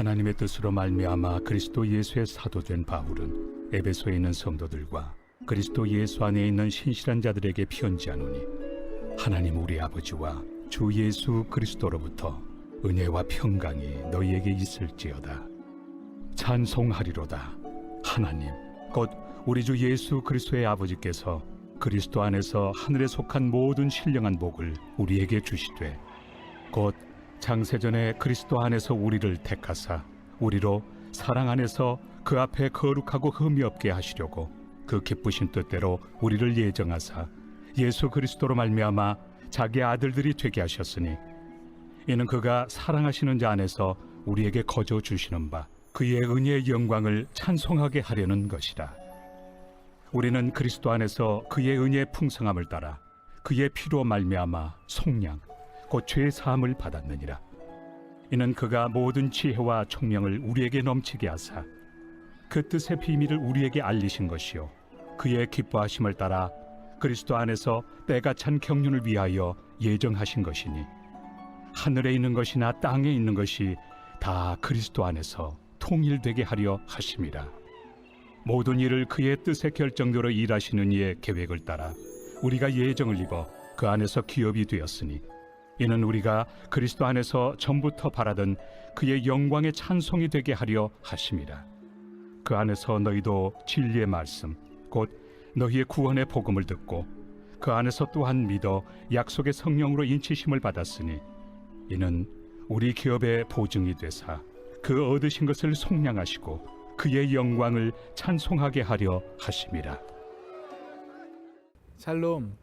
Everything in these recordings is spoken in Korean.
하나님의 뜻으로 말미암아 그리스도 예수의 사도된 바울은 에베소에 있는 성도들과 그리스도 예수 안에 있는 신실한 자들에게 편지하노니, 하나님 우리 아버지와 주 예수 그리스도로부터 은혜와 평강이 너희에게 있을지어다. 찬송하리로다. 하나님 곧 우리 주 예수 그리스도의 아버지께서 그리스도 안에서 하늘에 속한 모든 신령한 복을 우리에게 주시되, 곧 창세전에 그리스도 안에서 우리를 택하사 우리로 사랑 안에서 그 앞에 거룩하고 흠이 없게 하시려고 그 기쁘신 뜻대로 우리를 예정하사 예수 그리스도로 말미암아 자기 아들들이 되게 하셨으니, 이는 그가 사랑하시는 자 안에서 우리에게 거저 주시는 바 그의 은혜의 영광을 찬송하게 하려는 것이라. 우리는 그리스도 안에서 그의 은혜의 풍성함을 따라 그의 피로 말미암아 속량 곧 죄 사함을 받았느니라. 이는 그가 모든 지혜와 총명을 우리에게 넘치게 하사 그 뜻의 비밀을 우리에게 알리신 것이요, 그의 기뻐하심을 따라 그리스도 안에서 때가 찬 경륜을 위하여 예정하신 것이니, 하늘에 있는 것이나 땅에 있는 것이 다 그리스도 안에서 통일되게 하려 하심이라. 모든 일을 그의 뜻의 결정대로 일하시는 이의 계획을 따라 우리가 예정을 입어 그 안에서 기업이 되었으니, 이는 우리가 그리스도 안에서 전부터 바라던 그의 영광의 찬송이 되게 하려 하심이라. 그 안에서 너희도 진리의 말씀 곧 너희의 구원의 복음을 듣고 그 안에서 또한 믿어 약속의 성령으로 인치심을 받았으니, 이는 우리 기업의 보증이 되사 그 얻으신 것을 속량하시고 그의 영광을 찬송하게 하려 하심이라. 샬롬,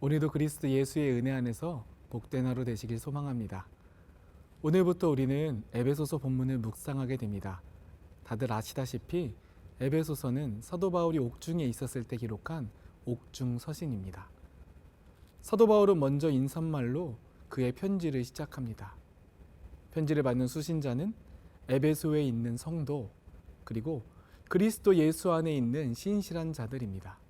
오늘도 그리스도 예수의 은혜 안에서 복된 하루 되시길 소망합니다. 오늘부터 우리는 에베소서 본문을 묵상하게 됩니다. 다들 아시다시피 에베소서는 사도 바울이 옥중에 있었을 때 기록한 옥중 서신입니다. 사도 바울은 먼저 인사말로 그의 편지를 시작합니다. 편지를 받는 수신자는 에베소에 있는 성도, 그리고 그리스도 예수 안에 있는 신실한 자들입니다.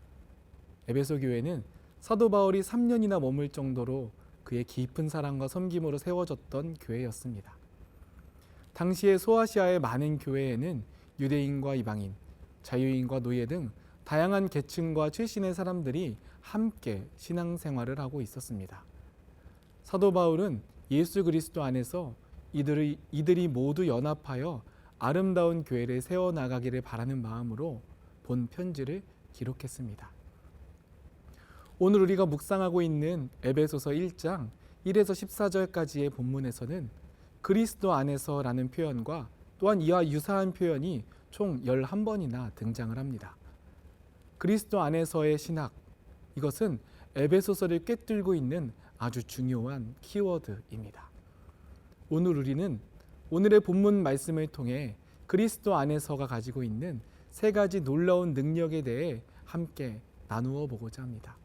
에베소 교회는 사도 바울이 3년이나 머물 정도로 그의 깊은 사랑과 섬김으로 세워졌던 교회였습니다. 당시에 소아시아의 많은 교회에는 유대인과 이방인, 자유인과 노예 등 다양한 계층과 출신의 사람들이 함께 신앙생활을 하고 있었습니다. 사도 바울은 예수 그리스도 안에서 이들이 모두 연합하여 아름다운 교회를 세워나가기를 바라는 마음으로 본 편지를 기록했습니다. 오늘 우리가 묵상하고 있는 에베소서 1장 1에서 14절까지의 본문에서는 그리스도 안에서라는 표현과 또한 이와 유사한 표현이 총 11번이나 등장을 합니다. 그리스도 안에서의 신학, 이것은 에베소서를 꿰뚫고 있는 아주 중요한 키워드입니다. 오늘 우리는 오늘의 본문 말씀을 통해 그리스도 안에서가 가지고 있는 세 가지 놀라운 능력에 대해 함께 나누어 보고자 합니다.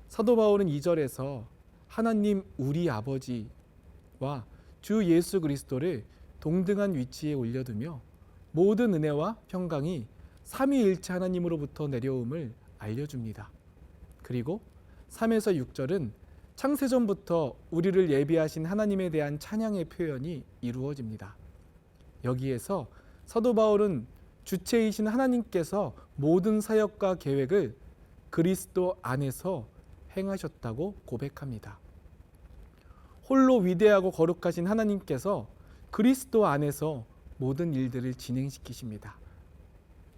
사도 바울은 2절에서 하나님 우리 아버지와 주 예수 그리스도를 동등한 위치에 올려두며 모든 은혜와 평강이 삼위일체 하나님으로부터 내려옴을 알려줍니다. 그리고 3에서 6절은 창세전부터 우리를 예비하신 하나님에 대한 찬양의 표현이 이루어집니다. 여기에서 사도 바울은 주체이신 하나님께서 모든 사역과 계획을 그리스도 안에서 행하셨다고 고백합니다. 홀로 위대하고 거룩하신 하나님께서 그리스도 안에서 모든 일들을 진행시키십니다.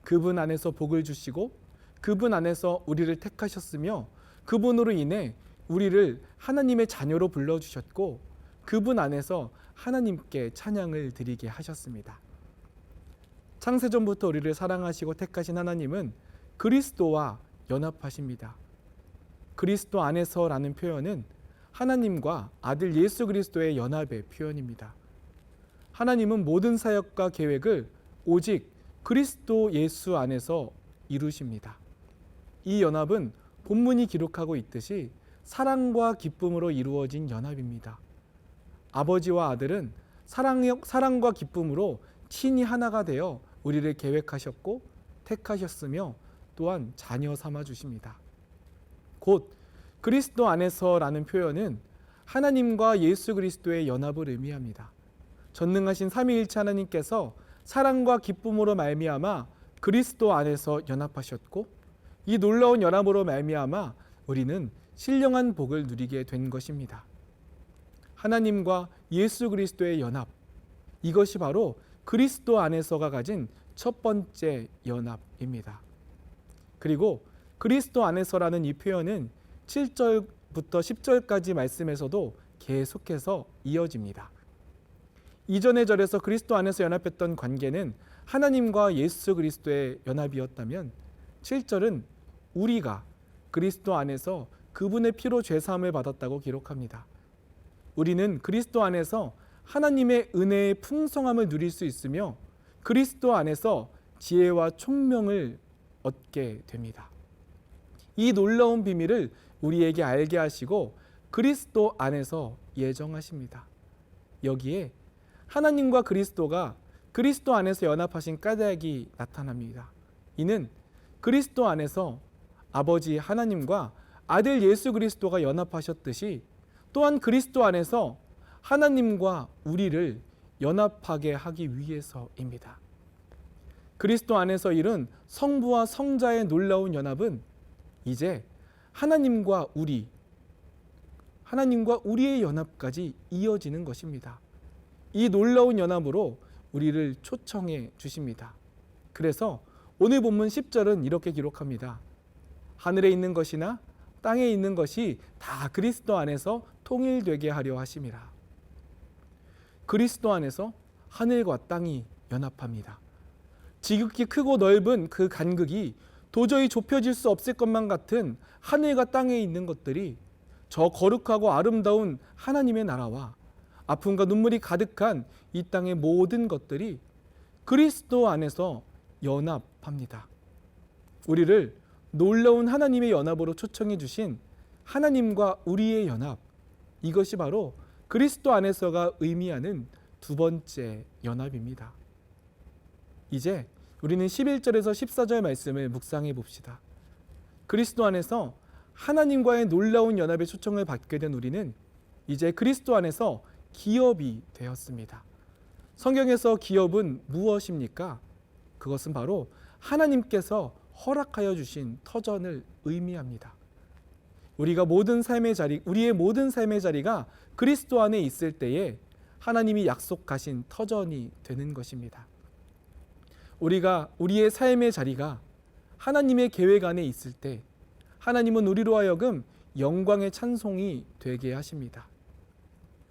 그분 안에서 복을 주시고 그분 안에서 우리를 택하셨으며 그분으로 인해 우리를 하나님의 자녀로 불러주셨고 그분 안에서 하나님께 찬양을 드리게 하셨습니다. 창세전부터 우리를 사랑하시고 택하신 하나님은 그리스도와 연합하십니다. 그리스도 안에서라는 표현은 하나님과 아들 예수 그리스도의 연합의 표현입니다. 하나님은 모든 사역과 계획을 오직 그리스도 예수 안에서 이루십니다. 이 연합은 본문이 기록하고 있듯이 사랑과 기쁨으로 이루어진 연합입니다. 아버지와 아들은 사랑과 기쁨으로 친히 하나가 되어 우리를 계획하셨고 택하셨으며 또한 자녀 삼아 주십니다. 곧 그리스도 안에서라는 표현은 하나님과 예수 그리스도의 연합을 의미합니다. 전능하신 삼위일체 하나님께서 사랑과 기쁨으로 말미암아 그리스도 안에서 연합하셨고, 이 놀라운 연합으로 말미암아 우리는 신령한 복을 누리게 된 것입니다. 하나님과 예수 그리스도의 연합, 이것이 바로 그리스도 안에서가 가진 첫 번째 연합입니다. 그리고 그리스도 안에서라는 이 표현은 7절부터 10절까지 말씀에서도 계속해서 이어집니다. 이전의 절에서 그리스도 안에서 연합했던 관계는 하나님과 예수 그리스도의 연합이었다면, 7절은 우리가 그리스도 안에서 그분의 피로 죄사함을 받았다고 기록합니다. 우리는 그리스도 안에서 하나님의 은혜의 풍성함을 누릴 수 있으며 그리스도 안에서 지혜와 총명을 얻게 됩니다. 이 놀라운 비밀을 우리에게 알게 하시고 그리스도 안에서 예정하십니다. 여기에 하나님과 그리스도가 그리스도 안에서 연합하신 까닭이 나타납니다. 이는 그리스도 안에서 아버지 하나님과 아들 예수 그리스도가 연합하셨듯이 또한 그리스도 안에서 하나님과 우리를 연합하게 하기 위해서입니다. 그리스도 안에서 이룬 성부와 성자의 놀라운 연합은 이제 하나님과 우리의 연합까지 이어지는 것입니다. 이 놀라운 연합으로 우리를 초청해 주십니다. 그래서 오늘 본문 10절은 이렇게 기록합니다. 하늘에 있는 것이나 땅에 있는 것이 다 그리스도 안에서 통일되게 하려 하심이라. 그리스도 안에서 하늘과 땅이 연합합니다. 지극히 크고 넓은 그 간극이 도저히 좁혀질 수 없을 것만 같은 하늘과 땅에 있는 것들이 저 거룩하고 아름다운 하나님의 나라와 아픔과 눈물이 가득한 이 땅의 모든 것들이 그리스도 안에서 연합합니다. 우리를 놀라운 하나님의 연합으로 초청해 주신 하나님과 우리의 연합, 이것이 바로 그리스도 안에서가 의미하는 두 번째 연합입니다. 이제 우리는 11절에서 14절 말씀을 묵상해 봅시다. 그리스도 안에서 하나님과의 놀라운 연합에 초청을 받게 된 우리는 이제 그리스도 안에서 기업이 되었습니다. 성경에서 기업은 무엇입니까? 그것은 바로 하나님께서 허락하여 주신 터전을 의미합니다. 우리의 모든 삶의 자리가 그리스도 안에 있을 때에 하나님이 약속하신 터전이 되는 것입니다. 우리의 삶의 자리가 하나님의 계획 안에 있을 때 하나님은 우리로 하여금 영광의 찬송이 되게 하십니다.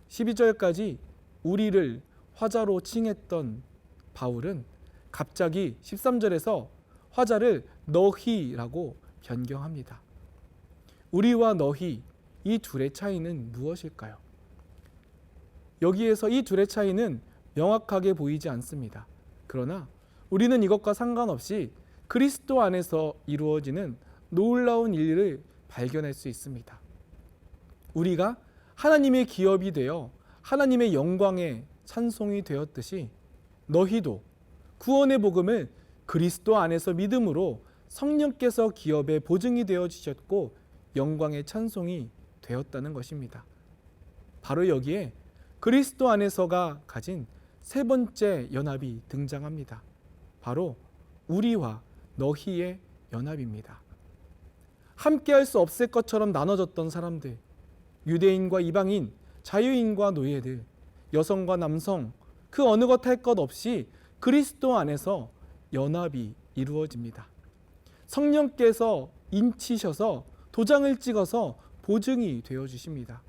12절까지 우리를 화자로 칭했던 바울은 갑자기 13절에서 화자를 너희라고 변경합니다. 우리와 너희, 이 둘의 차이는 무엇일까요? 여기에서 이 둘의 차이는 명확하게 보이지 않습니다. 그러나 우리는 이것과 상관없이 그리스도 안에서 이루어지는 놀라운 일을 발견할 수 있습니다. 우리가 하나님의 기업이 되어 하나님의 영광의 찬송이 되었듯이 너희도 구원의 복음을 그리스도 안에서 믿음으로 성령께서 기업의 보증이 되어 주셨고 영광의 찬송이 되었다는 것입니다. 바로 여기에 그리스도 안에서가 가진 세 번째 연합이 등장합니다. 바로 우리와 너희의 연합입니다. 함께할 수 없을 것처럼 나눠졌던 사람들, 유대인과 이방인, 자유인과 노예들, 여성과 남성, 그 어느 것 할 것 없이 그리스도 안에서 연합이 이루어집니다. 성령께서 인치셔서 도장을 찍어서 보증이 되어 주십니다.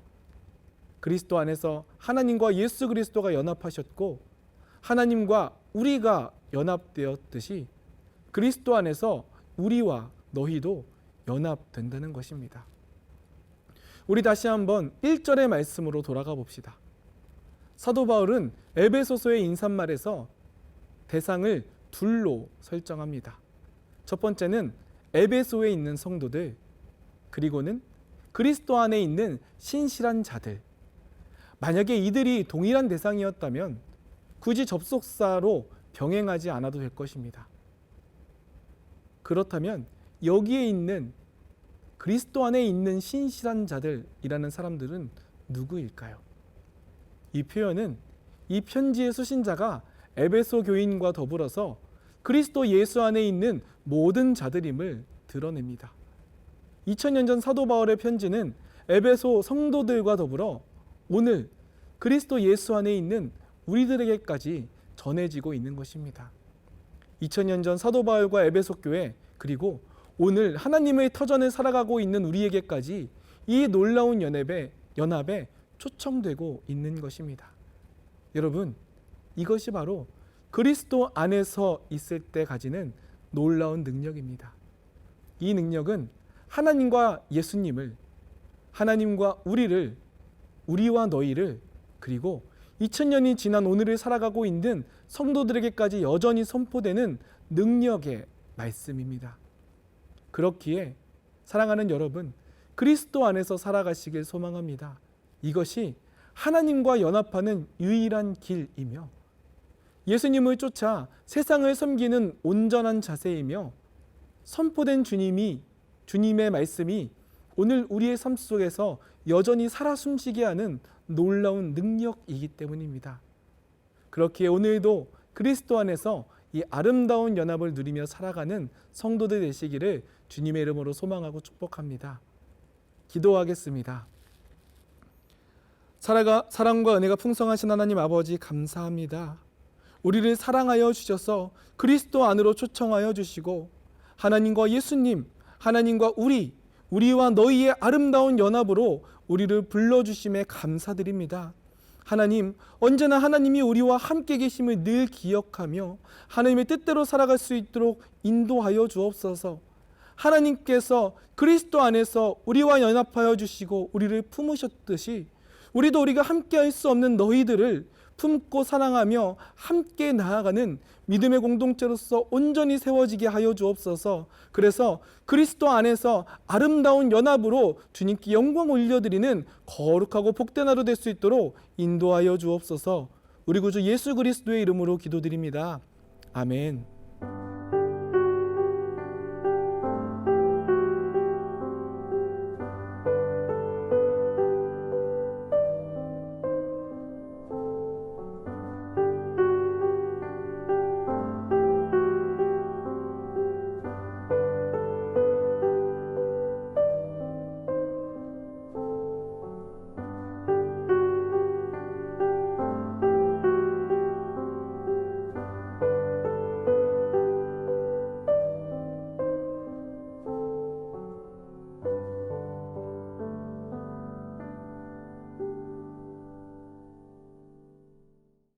그리스도 안에서 하나님과 예수 그리스도가 연합하셨고 하나님과 우리가 연합되었듯이 그리스도 안에서 우리와 너희도 연합된다는 것입니다. 우리 다시 한번 1절의 말씀으로 돌아가 봅시다. 사도 바울은 에베소서의 인사말에서 대상을 둘로 설정합니다. 첫 번째는 에베소에 있는 성도들, 그리고는 그리스도 안에 있는 신실한 자들. 만약에 이들이 동일한 대상이었다면 굳이 접속사로 병행하지 않아도 될 것입니다. 그렇다면 여기에 있는 그리스도 안에 있는 신실한 자들이라는 사람들은 누구일까요? 이 표현은 이 편지의 수신자가 에베소 교인과 더불어서 그리스도 예수 안에 있는 모든 자들임을 드러냅니다. 2000년 전 사도 바울의 편지는 에베소 성도들과 더불어 오늘 그리스도 예수 안에 있는 우리들에게까지 전해지고 있는 것입니다. 2000년 전 사도 바울과 에베소 교회, 그리고 오늘 하나님의 터전을 살아가고 있는 우리에게까지 이 놀라운 연합에 초청되고 있는 것입니다. 여러분, 이것이 바로 그리스도 안에서 있을 때 가지는 놀라운 능력입니다. 이 능력은 하나님과 예수님을, 하나님과 우리를, 우리와 너희를, 그리고 2000년이 지난 오늘을 살아가고 있는 성도들에게까지 여전히 선포되는 능력의 말씀입니다. 그렇기에 사랑하는 여러분, 그리스도 안에서 살아가시길 소망합니다. 이것이 하나님과 연합하는 유일한 길이며 예수님을 쫓아 세상을 섬기는 온전한 자세이며 선포된 주님의 말씀이 오늘 우리의 삶 속에서 여전히 살아 숨쉬게 하는 놀라운 능력이기 때문입니다. 그렇기에 오늘도 그리스도 안에서 이 아름다운 연합을 누리며 살아가는 성도들 되시기를 주님의 이름으로 소망하고 축복합니다. 기도하겠습니다. 사랑과 은혜가 풍성하신 하나님 아버지, 감사합니다. 우리를 사랑하여 주셔서 그리스도 안으로 초청하여 주시고 하나님과 예수님, 하나님과 우리와 너희의 아름다운 연합으로 우리를 불러주심에 감사드립니다. 하나님, 언제나 하나님이 우리와 함께 계심을 늘 기억하며 하나님의 뜻대로 살아갈 수 있도록 인도하여 주옵소서. 하나님께서 그리스도 안에서 우리와 연합하여 주시고 우리를 품으셨듯이 우리도 우리가 함께 할 수 없는 너희들을 품고 사랑하며 함께 나아가는 믿음의 공동체로서 온전히 세워지게 하여 주옵소서. 그래서 그리스도 안에서 아름다운 연합으로 주님께 영광 올려드리는 거룩하고 복된 하루 될 수 있도록 인도하여 주옵소서. 우리 구주 예수 그리스도의 이름으로 기도드립니다. 아멘.